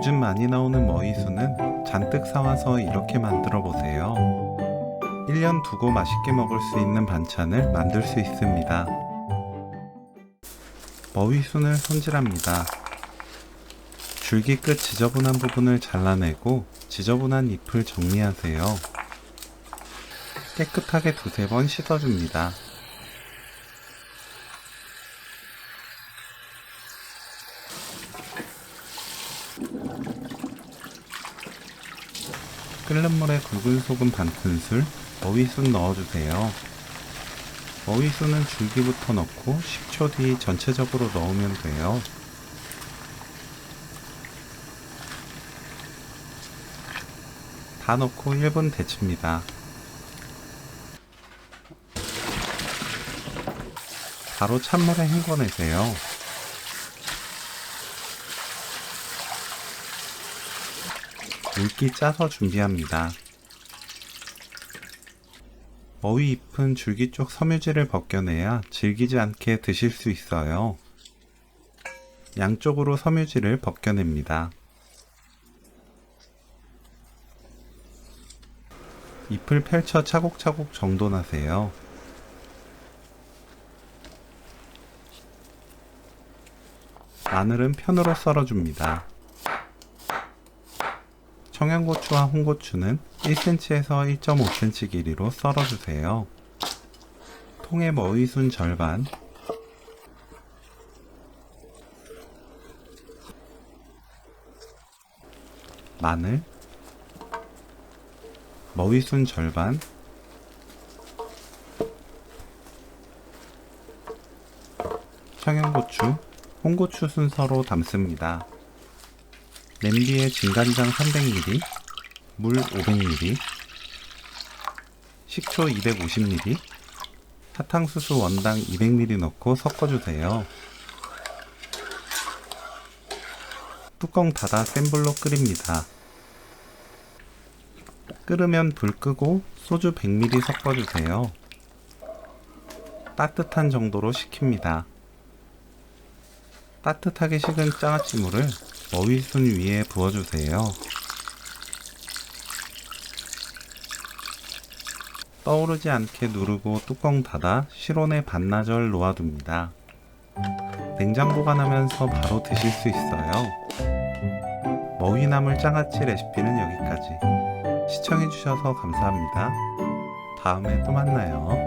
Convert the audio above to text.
요즘 많이 나오는 머위수는 잔뜩 사와서 이렇게 만들어 보세요. 1년 두고 맛있게 먹을 수 있는 반찬을 만들 수 있습니다. 머위순을 손질합니다. 줄기 끝 지저분한 부분을 잘라내고 지저분한 잎을 정리하세요. 깨끗하게 두세 번 씻어줍니다. 끓는 물에 굵은 소금 반큰술, 머위순 넣어주세요. 머위순은 줄기부터 넣고 10초 뒤 전체적으로 넣으면 돼요. 다 넣고 1분 데칩니다. 바로 찬물에 헹궈내세요. 물기 짜서 준비합니다. 머위 잎은 줄기 쪽 섬유질을 벗겨내야 질기지 않게 드실 수 있어요. 양쪽으로 섬유질을 벗겨냅니다. 잎을 펼쳐 차곡차곡 정돈하세요. 마늘은 편으로 썰어줍니다. 청양고추와 홍고추는 1cm에서 1.5cm 길이로 썰어주세요. 통에 머위순 절반, 마늘, 머위순 절반, 청양고추, 홍고추 순서로 담습니다. 냄비에 진간장 300ml, 물 500ml, 식초 250ml, 사탕수수 원당 200ml 넣고 섞어주세요. 뚜껑 닫아 센 불로 끓입니다. 끓으면 불 끄고 소주 100ml 섞어주세요. 따뜻한 정도로 식힙니다. 따뜻하게 식은 장아찌물을 머위순 위에 부어주세요. 떠오르지 않게 누르고 뚜껑 닫아 실온에 반나절 놓아둡니다. 냉장 보관하면서 바로 드실 수 있어요. 머위나물 장아찌 레시피는 여기까지. 시청해주셔서 감사합니다. 다음에 또 만나요.